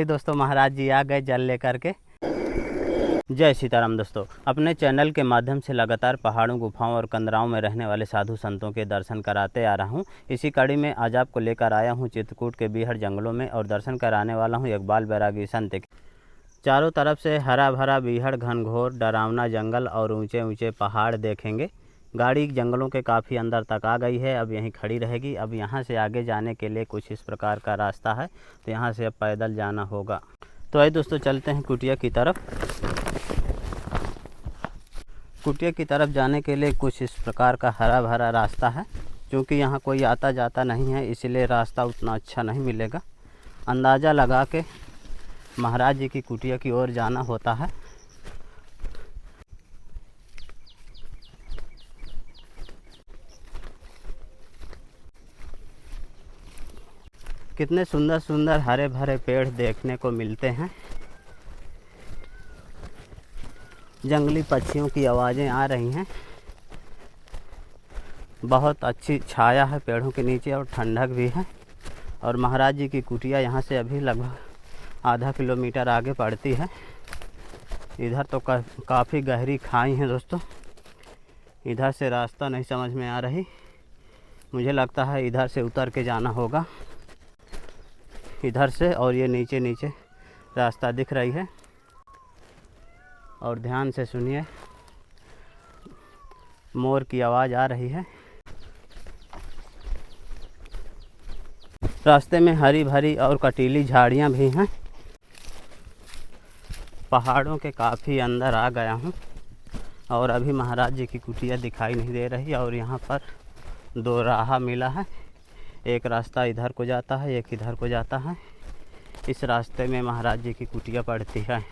दोस्तों महाराज जी आ गए जल लेकर के। जय सीताराम दोस्तों, अपने चैनल के माध्यम से लगातार पहाड़ों, गुफाओं और कंदराओं में रहने वाले साधु संतों के दर्शन कराते आ रहा हूं। इसी कड़ी में आज आपको लेकर आया हूं चित्रकूट के बीहड़ जंगलों में और दर्शन कराने वाला हूं इकबाल बैरागी संत के। चारों तरफ से हरा भरा बीहड़, घनघोर डरावना जंगल और ऊंचे ऊंचे पहाड़ देखेंगे। गाड़ी जंगलों के काफ़ी अंदर तक आ गई है, अब यहीं खड़ी रहेगी। अब यहाँ से आगे जाने के लिए कुछ इस प्रकार का रास्ता है, तो यहाँ से अब पैदल जाना होगा। तो आइए दोस्तों चलते हैं कुटिया की तरफ। कुटिया की तरफ जाने के लिए कुछ इस प्रकार का हरा भरा रास्ता है। क्योंकि यहाँ कोई आता जाता नहीं है, इसलिए रास्ता उतना अच्छा नहीं मिलेगा। अंदाज़ा लगा के महाराज जी की कुटिया की ओर जाना होता है। कितने सुंदर सुंदर हरे भरे पेड़ देखने को मिलते हैं। जंगली पक्षियों की आवाज़ें आ रही हैं। बहुत अच्छी छाया है पेड़ों के नीचे और ठंडक भी है। और महाराज जी की कुटिया यहाँ से अभी लगभग आधा किलोमीटर आगे पड़ती है। इधर तो काफ़ी गहरी खाई है दोस्तों। इधर से रास्ता नहीं समझ में आ रही, मुझे लगता है इधर से उतर के जाना होगा इधर से। और ये नीचे नीचे रास्ता दिख रही है। और ध्यान से सुनिए, मोर की आवाज़ आ रही है। रास्ते में हरी भरी और कटीली झाड़ियाँ भी हैं। पहाड़ों के काफ़ी अंदर आ गया हूँ और अभी महाराज जी की कुटिया दिखाई नहीं दे रही। और यहाँ पर दो राह मिला है, एक रास्ता इधर को जाता है, एक इधर को जाता है। इस रास्ते में महाराज जी की कुटिया पड़ती है।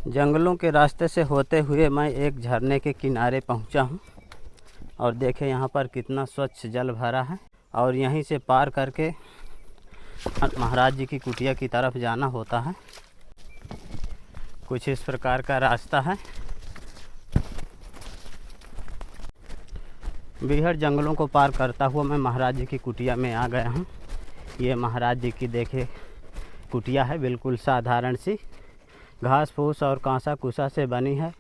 जंगलों के रास्ते से होते हुए मैं एक झरने के किनारे पहुंचा हूं। और देखें यहाँ पर कितना स्वच्छ जल भरा है। और यहीं से पार करके महाराज जी की कुटिया की तरफ जाना होता है। कुछ इस प्रकार का रास्ता है। बीहड़ जंगलों को पार करता हुआ मैं महाराज जी की कुटिया में आ गया हूँ। ये महाराज जी की देखे कुटिया है, बिल्कुल साधारण सी, घास फूस और कांसा कुसा से बनी है।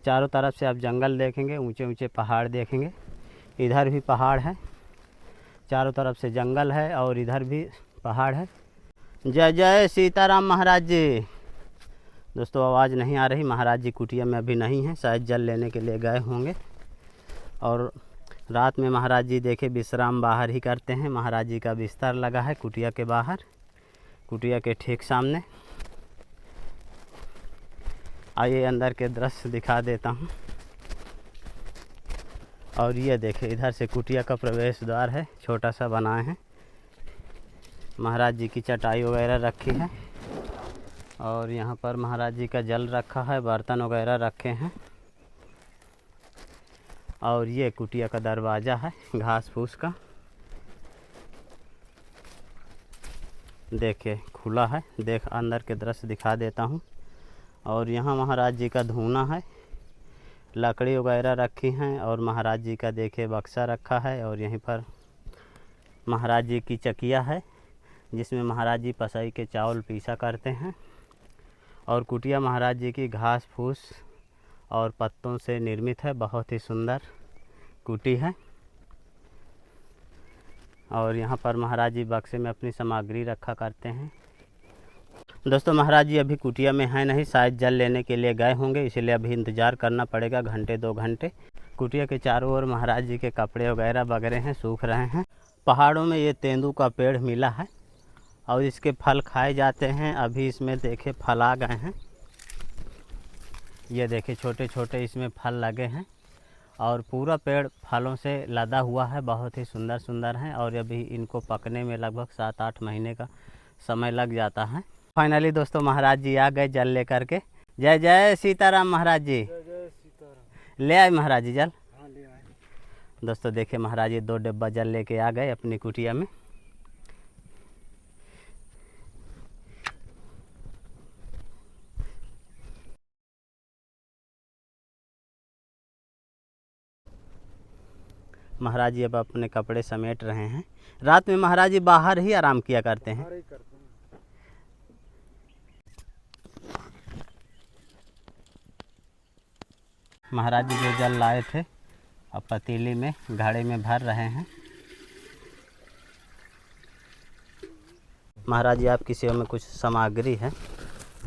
चारों तरफ से आप जंगल देखेंगे, ऊंचे ऊंचे पहाड़ देखेंगे। इधर भी पहाड़ है, चारों तरफ से जंगल है और इधर भी पहाड़ है। जय जय सीताराम महाराज जी। दोस्तों आवाज़ नहीं आ रही, महाराज जी कुटिया में अभी नहीं है, शायद जल लेने के लिए गए होंगे। और रात में महाराज जी देखे विश्राम बाहर ही करते हैं। महाराज जी का बिस्तर लगा है कुटिया के बाहर, कुटिया के ठीक सामने। आइए अंदर के दृश्य दिखा देता हूँ। और ये देखे इधर से कुटिया का प्रवेश द्वार है, छोटा सा बनाए हैं। महाराज जी की चटाई वगैरह रखी है और यहाँ पर महाराज जी का जल रखा है, बर्तन वगैरह रखे हैं। और ये कुटिया का दरवाज़ा है घास फूस का, देखिए खुला है। देख अंदर के दृश्य दिखा देता हूँ। और यहाँ महाराज जी का धूना है, लकड़ी वगैरह रखी हैं। और महाराज जी का देखिए बक्सा रखा है। और यहीं पर महाराज जी की चकिया है, जिसमें महाराज जी पसई के चावल पीसा करते हैं। और कुटिया महाराज जी की घास फूस और पत्तों से निर्मित है, बहुत ही सुंदर कुटी है। और यहाँ पर महाराज जी बक्से में अपनी सामग्री रखा करते हैं। दोस्तों महाराज जी अभी कुटिया में हैं नहीं, शायद जल लेने के लिए गए होंगे, इसलिए अभी इंतज़ार करना पड़ेगा घंटे 2 घंटे। कुटिया के चारों ओर महाराज जी के कपड़े वगैरह बगरे हैं, सूख रहे हैं। पहाड़ों में ये तेंदू का पेड़ मिला है और इसके फल खाए जाते हैं। अभी इसमें देखे फल आ गए हैं, ये देखे छोटे छोटे इसमें फल लगे हैं। और पूरा पेड़ फलों से लदा हुआ है, बहुत ही सुंदर सुंदर हैं। और अभी इनको पकने में लगभग 7-8 महीने का समय लग जाता है। फाइनली दोस्तों महाराज जी आ गए जल लेकर के। जय जय सीताराम महाराज जी। जय जय सीताराम। ले आए महाराज जी जल। हाँ ले आए। दोस्तों देखिए महाराज जी 2 डिब्बा जल लेके आ गए अपनी कुटिया में। महाराज जी अब अपने कपड़े समेट रहे हैं। रात में महाराज जी बाहर ही आराम किया करते हैं। बाहर ही करते हैं। महाराज जी जो जल लाए थे अब पतीली में घड़े में भर रहे हैं। महाराज जी आपकी सेवा में कुछ सामग्री है।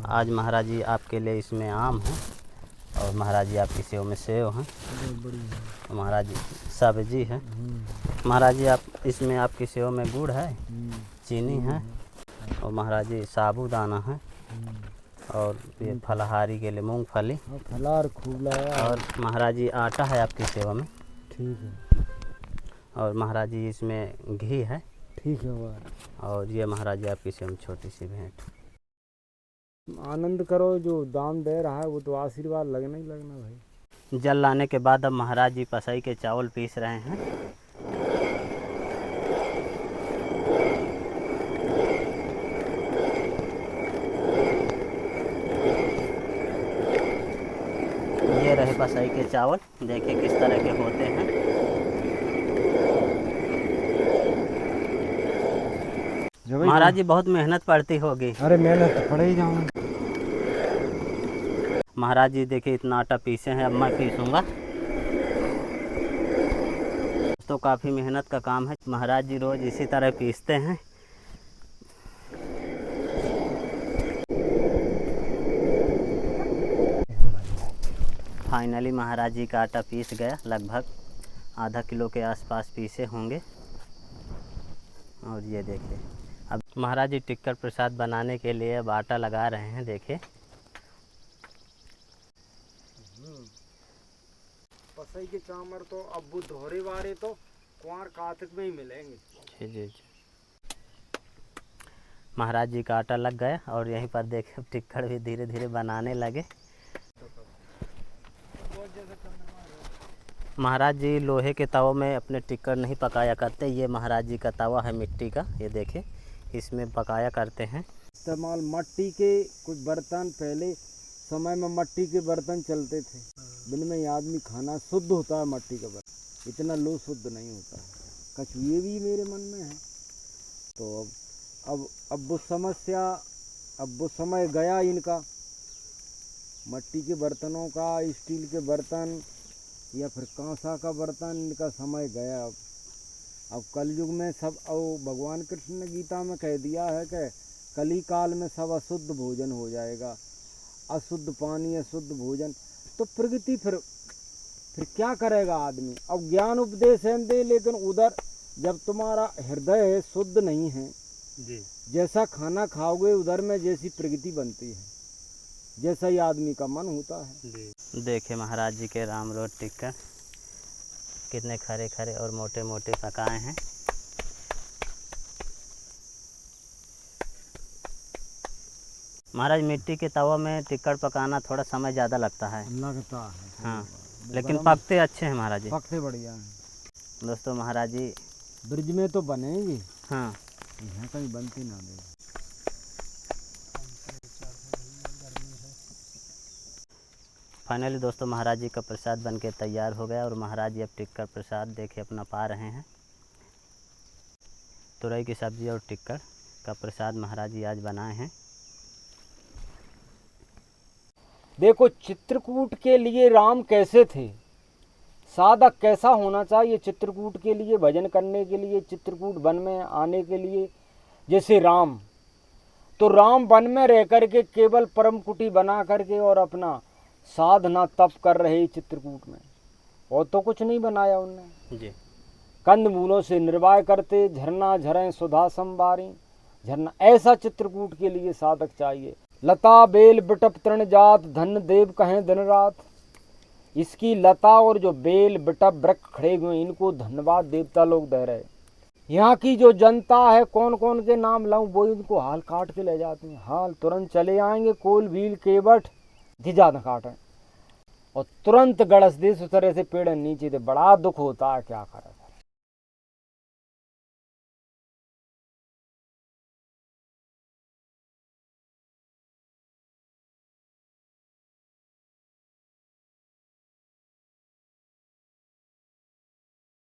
आज महाराज जी आपके लिए इसमें आम है और महाराज जी आपकी सेवा में सेव हैं। तो महाराज जी सब्जी है। महाराज जी आप इसमें आपकी सेवा में गुड़ है, चीनी है और महाराज जी साबूदाना है और ये फलाहारी के लिए मूंगफली फलार खूब लाया। और महाराज जी आटा है आपकी सेवा में। ठीक है। और महाराज जी इसमें घी है। ठीक है वाह। और ये महाराज जी आपकी सेवा में छोटी सी भेंट। आनंद करो, जो दान दे रहा है वो तो आशीर्वाद लगना ही लगना भाई। जल लाने के बाद अब महाराज जी पसई के चावल पीस रहे हैं। ये रहे पसई के चावल, देखिए किस तरह के होते हैं। महाराज जी बहुत मेहनत पड़ती होगी। अरे मेहनत तो पड़े ही जाऊँ। महाराज जी देखिए इतना आटा पीसे हैं, अब मैं पीसूँगा। तो काफ़ी मेहनत का काम है। महाराज जी रोज़ इसी तरह पीसते हैं। फाइनली महाराज जी का आटा पीस गया, लगभग आधा किलो के आसपास पीसे होंगे। और ये देखिए अब महाराज जी टिक्कर प्रसाद बनाने के लिए अब आटा लगा रहे हैं। देखिए पसई के चामर तो अब वो दोहरे वारे तो कुंवर कार्तिक में ही मिलेंगे। जी जी जी। महाराज जी का आटा लग गया और यहीं पर देखिए टिक्कर भी धीरे धीरे बनाने लगे। महाराज जी लोहे के तवों में अपने टिक्कर नहीं पकाया करते। ये महाराज जी का तवा है मिट्टी का, ये देखिए इसमें पकाया करते हैं। इस्तेमाल मट्टी के कुछ बर्तन, पहले समय में मट्टी के बर्तन चलते थे, जिनमें आदमी खाना शुद्ध होता है। मट्टी का बर्तन इतना लो शुद्ध नहीं होता है। कछुए भी मेरे मन में है। तो अब वो समस्या, अब वो समय गया इनका। मट्टी के बर्तनों का, स्टील के बर्तन या फिर कांसा का बर्तन, इनका समय गया। अब कलयुग में सब, और भगवान कृष्ण ने गीता में कह दिया है कि कली काल में सब अशुद्ध भोजन हो जाएगा, अशुद्ध पानी, अशुद्ध भोजन। तो प्रकृति फिर क्या करेगा आदमी। अब ज्ञान उपदेश है दे, लेकिन उधर जब तुम्हारा हृदय शुद्ध नहीं है जी, जैसा खाना खाओगे उधर में जैसी प्रकृति बनती है, जैसा ही आदमी का मन होता है। देखिए महाराज जी के राम रोड टिक्कर कितने खरे खरे और मोटे मोटे पकाए हैं। महाराज मिट्टी के तवा में टिक्कर पकाना थोड़ा समय ज़्यादा लगता है। हाँ, लेकिन पकते अच्छे हैं महाराज जी। पकते बढ़िया हैं दोस्तों। महाराज जी ब्रिज में तो बनेंगे, हाँ, यहाँ कहीं बनती ना दे। फाइनली दोस्तों महाराज जी का प्रसाद बनके तैयार हो गया और महाराज जी अब टिक्कर प्रसाद देखे अपना पा रहे हैं। तुरई की सब्जी और टिक्कर का प्रसाद महाराज जी आज बनाए हैं। देखो चित्रकूट के लिए राम कैसे थे, साधक कैसा होना चाहिए चित्रकूट के लिए, भजन करने के लिए, चित्रकूट वन में आने के लिए। जैसे राम, तो राम वन में रह करके केवल परम कुटी बना करके और अपना साधना तप कर रहे चित्रकूट में, और तो कुछ नहीं बनाया उनने जी। कंद मूलों से निर्वाह करते, झरना झरें सुधा संवारी झरना। ऐसा चित्रकूट के लिए साधक चाहिए। लता बेल बिटप तृण जात, धन देव कहें दिन रात। इसकी लता और जो बेल बिटप वृक्ष खड़े हुए, इनको धन्यवाद देवता लोग दे रहे। यहाँ की जो जनता है, कौन कौन के नाम लाऊं, वो इनको हाल काट के ले जाते हैं। हाल तुरंत चले आएंगे, कोल भील केवट धिजा न काटें, और तुरंत गड़स दे। उस तरह से पेड़ नीचे थे, बड़ा दुख होता है, क्या करें।